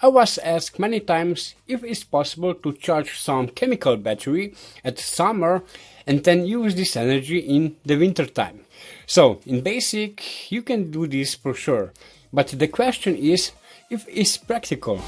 I was asked many times if it's possible to charge some chemical battery at summer and then use this energy in the winter time. So, in basic, you can do this for sure, but the question is if it's practical.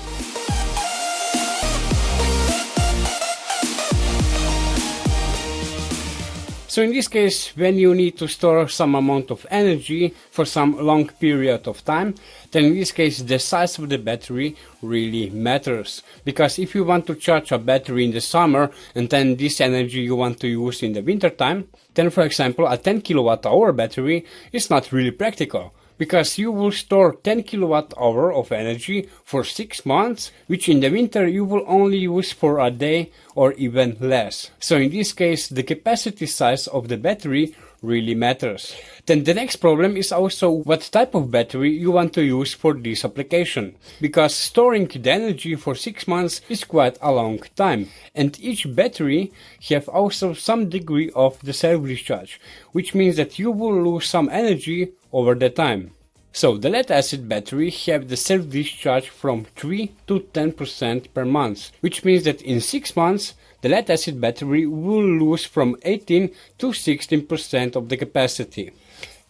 So in this case, when you need to store some amount of energy for some long period of time, then in this case the size of the battery really matters. Because if you want to charge a battery in the summer and then this energy you want to use in the winter time, then for example a 10 kilowatt hour battery is not really practical. Because you will store 10 kilowatt hour of energy for 6 months, which in the winter you will only use for a day or even less. So in this case, the capacity size of the battery really matters. Then the next problem is also what type of battery you want to use for this application. Because storing the energy for 6 months is quite a long time. And each battery have also some degree of the self-discharge, which means that you will lose some energy over the time. So the lead acid battery have the self-discharge from 3 to 10% per month, which means that in 6 months the lead acid battery will lose from 18 to 16% of the capacity.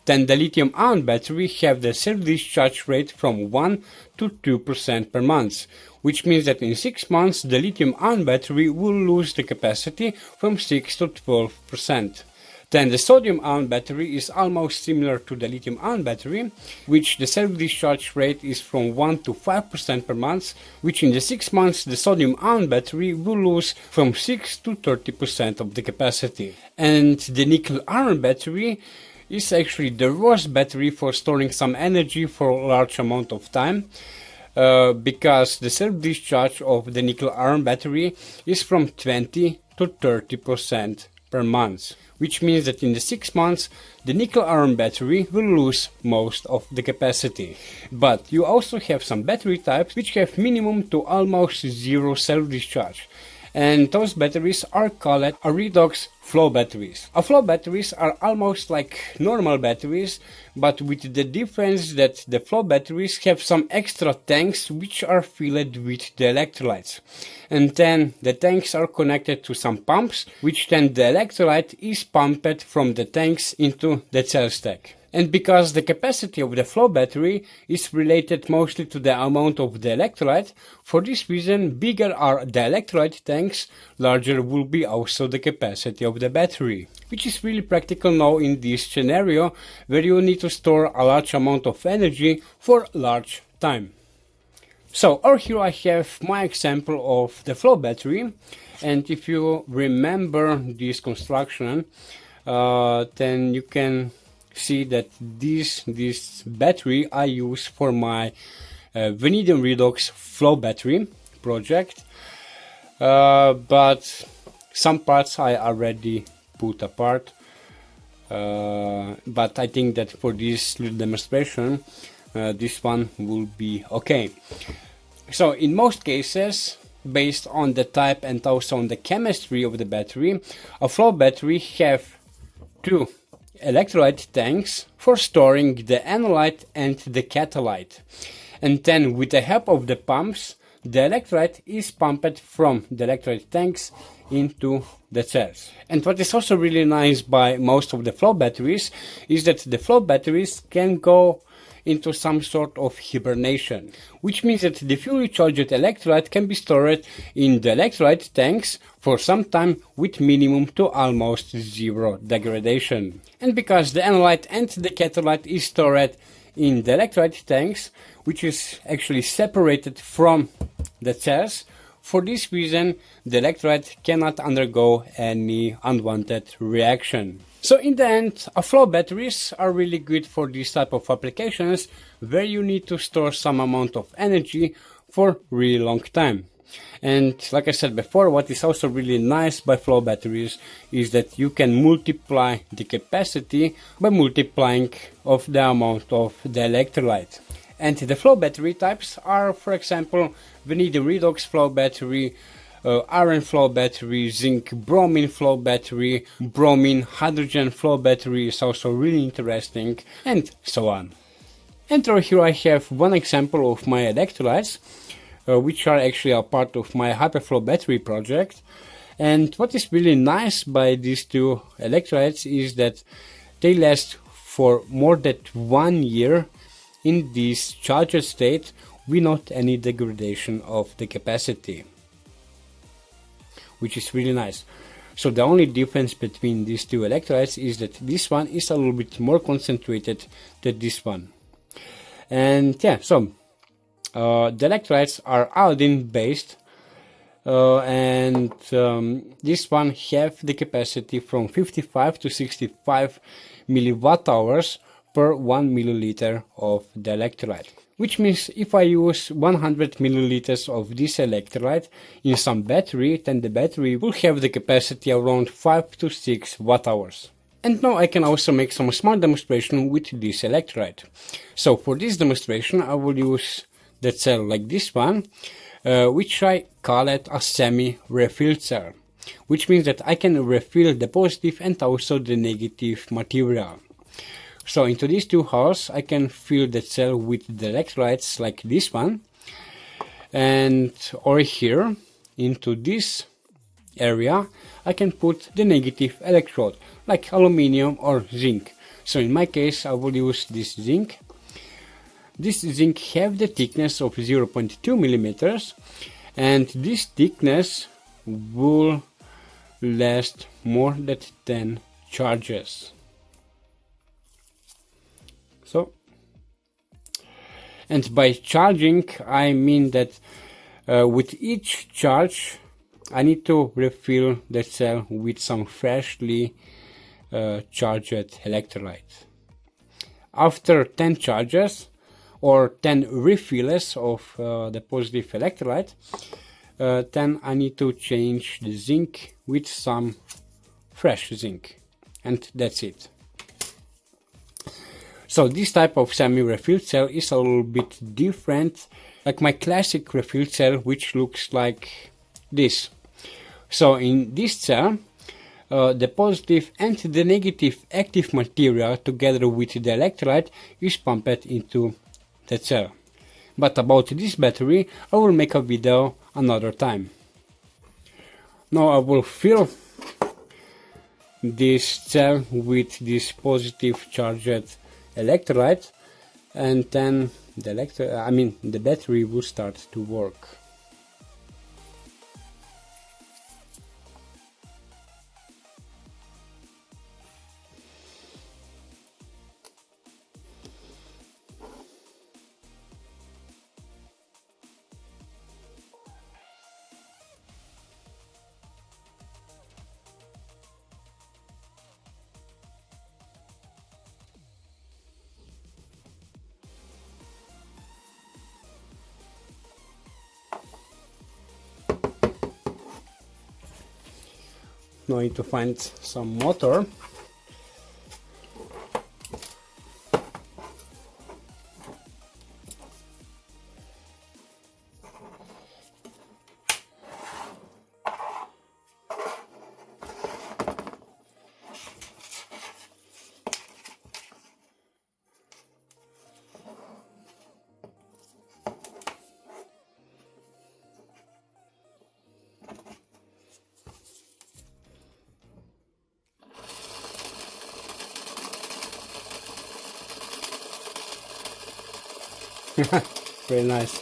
Then the lithium-ion battery have the self-discharge rate from 1 to 2% per month, which means that in 6 months the lithium-ion battery will lose the capacity from 6 to 12%. Then the sodium-ion battery is almost similar to the lithium-ion battery, which the self-discharge rate is from 1 to 5% per month, which in the 6 months the sodium-ion battery will lose from 6 to 30% of the capacity. And the nickel-iron battery is actually the worst battery for storing some energy for a large amount of time, because the self-discharge of the nickel-iron battery is from 20 to 30% per month, which means that in the 6 months the nickel-iron battery will lose most of the capacity. But you also have some battery types which have minimum to almost zero self-discharge, and those batteries are called redox flow batteries. Flow batteries are almost like normal batteries, but with the difference that the flow batteries have some extra tanks which are filled with the electrolytes. And then the tanks are connected to some pumps, which then the electrolyte is pumped from the tanks into the cell stack. And because the capacity of the flow battery is related mostly to the amount of the electrolyte, for this reason bigger are the electrolyte tanks, larger will be also the capacity of the battery. Which is really practical now in this scenario where you need to store a large amount of energy for large time. So over here I have my example of the flow battery, and if you remember this construction, then you can see that this battery I use for my vanadium redox flow battery project, but some parts I already put apart, but I think that for this little demonstration this one will be okay. So in most cases, based on the type and also on the chemistry of the battery, a flow battery have two electrolyte tanks for storing the anolyte and the catalyte, and then with the help of the pumps the electrolyte is pumped from the electrolyte tanks into the cells. And what is also really nice by most of the flow batteries is that the flow batteries can go into some sort of hibernation, which means that the fully charged electrolyte can be stored in the electrolyte tanks for some time with minimum to almost zero degradation. And because the anolyte and the catalyte is stored in the electrolyte tanks, which is actually separated from the cells, for this reason the electrolyte cannot undergo any unwanted reaction. So in the end, flow batteries are really good for this type of applications where you need to store some amount of energy for really long time. And like I said before, what is also really nice by flow batteries is that you can multiply the capacity by multiplying of the amount of the electrolyte. And the flow battery types are, for example, vanadium redox flow battery, iron flow battery, zinc bromine flow battery, bromine hydrogen flow battery is also really interesting, and so on. And over here I have one example of my electrolytes. which are actually a part of my Hyperflow battery project. And what is really nice by these two electrolytes is that they last for more than 1 year in this charged state without any degradation of the capacity, which is really nice. So the only difference between these two electrolytes is that this one is a little bit more concentrated than this one. And yeah, so the electrolytes are iodine based, and this one have the capacity from 55 to 65 milliwatt hours per 1 milliliter of the electrolyte. Which means if I use 100 milliliters of this electrolyte in some battery, then the battery will have the capacity around 5 to 6 watt hours. And now I can also make some small demonstration with this electrolyte. So for this demonstration I will use the cell like this one, which I call it a semi-refilled cell. Which means that I can refill the positive and also the negative material. So into these two holes I can fill the cell with the electrolytes like this one, and over here into this area I can put the negative electrode like aluminium or zinc. So in my case I will use this zinc. This zinc have the thickness of 0.2 millimeters, and this thickness will last more than 10 charges. So, and by charging I mean that with each charge I need to refill the cell with some freshly charged electrolyte. After 10 charges or 10 refills of the positive electrolyte, then I need to change the zinc with some fresh zinc, and that's it. So this type of semi-refilled cell is a little bit different, like my classic refilled cell, which looks like this. So in this cell, the positive and the negative active material together with the electrolyte is pumped into the cell. But about this battery I will make a video another time. Now I will fill this cell with this positive charged electrolyte, and then the battery will start to work. Now I need to find some motor. Very nice.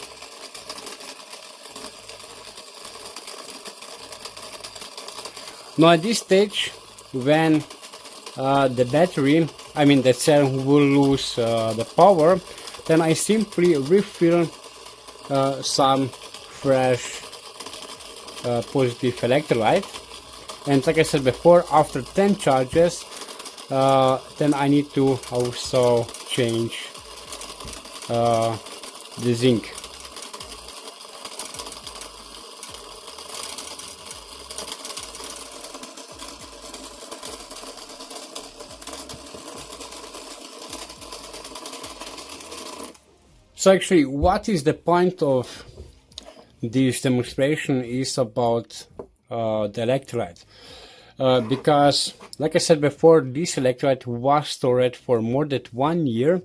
Now at this stage, when the battery, the cell will lose the power, then I simply refill some fresh positive electrolyte. And like I said before, after 10 charges, then I need to also change the zinc. So actually, what is the point of this demonstration is about the electrolyte. Because, like I said before, this electrolyte was stored for more than 1 year,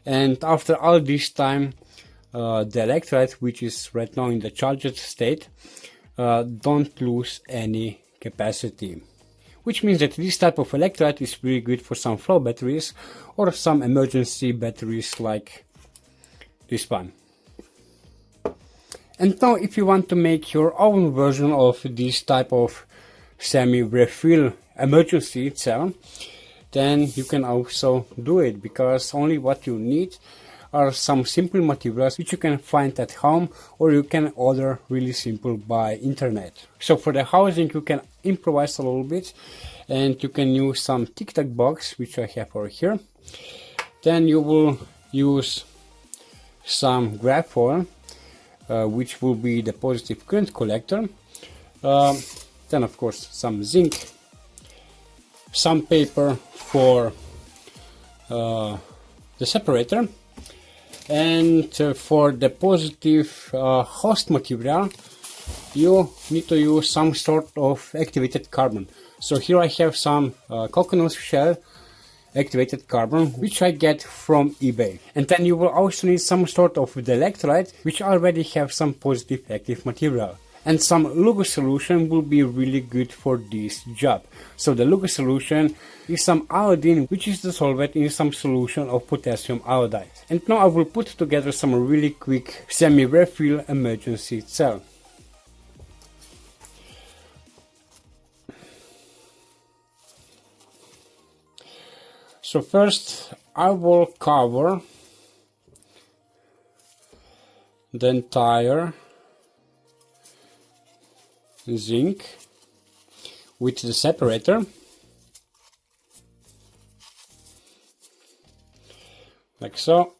and after all this time the electrolyte, which is right now in the charged state, don't lose any capacity. Which means that this type of electrolyte is really good for some flow batteries or some emergency batteries like this one. And now if you want to make your own version of this type of semi-refill emergency cell, then you can also do it, because only what you need are some simple materials which you can find at home or you can order really simple by internet. So for the housing you can improvise a little bit and you can use some Tic Tac box, which I have over here. Then you will use some graphite, which will be the positive current collector. Then of course some zinc, some paper for the separator, and for the positive host material you need to use some sort of activated carbon. So here I have some coconut shell activated carbon, which I get from eBay. And then you will also need some sort of the electrolyte, which already have some positive active material. And some Lugo solution will be really good for this job. So the Lugo solution is some iodine, which is dissolved in some solution of potassium iodide. And now I will put together some really quick semi-refill emergency cell. So first I will cover the entire zinc with the separator, like so.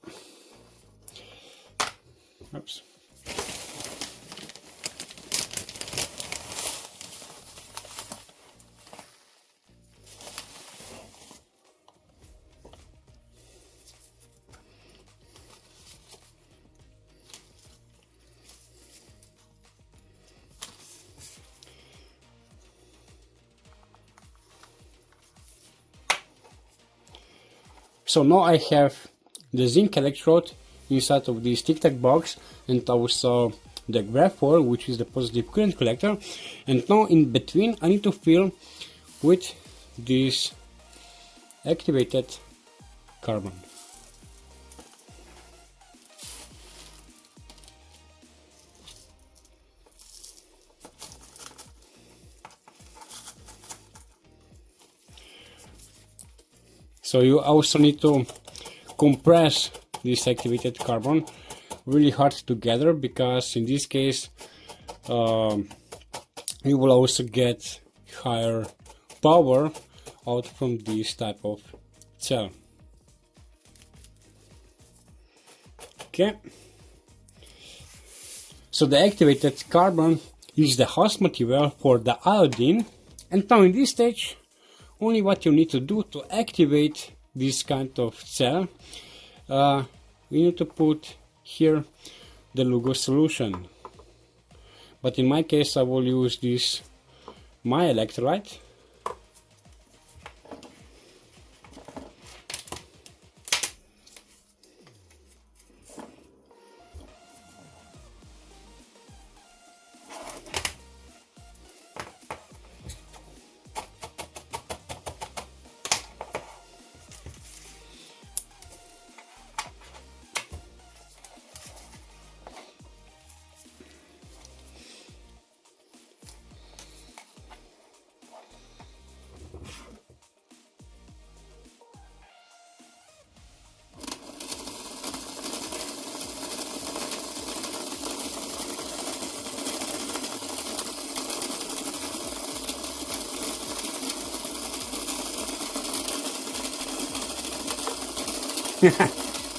Oops. So now I have the zinc electrode inside of this Tic Tac box and also the graphite, which is the positive current collector, and now in between I need to fill with this activated carbon. So you also need to compress this activated carbon really hard together, because in this case you will also get higher power out from this type of cell. Okay. So the activated carbon is the host material for the iodine, and now in this stage only what you need to do to activate this kind of cell, we need to put here the Lugo solution. But in my case I will use this my electrolyte.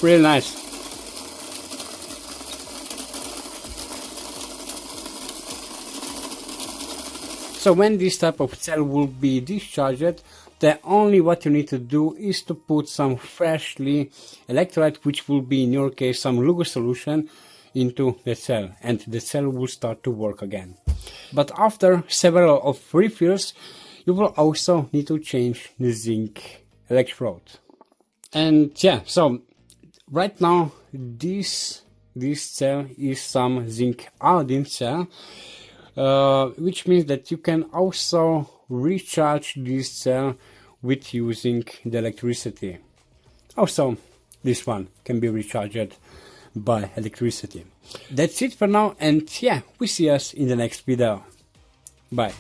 Really nice. So when this type of cell will be discharged, the only what you need to do is to put some freshly electrolyte, which will be in your case some Lugo solution, into the cell, and the cell will start to work again. But after several of refills, you will also need to change the zinc electrode. And yeah, so right now this this cell is some zinc iodine cell, which means that you can also recharge this cell with using the electricity. Also, this one can be recharged by electricity. That's it for now, and yeah, we see us in the next video. Bye.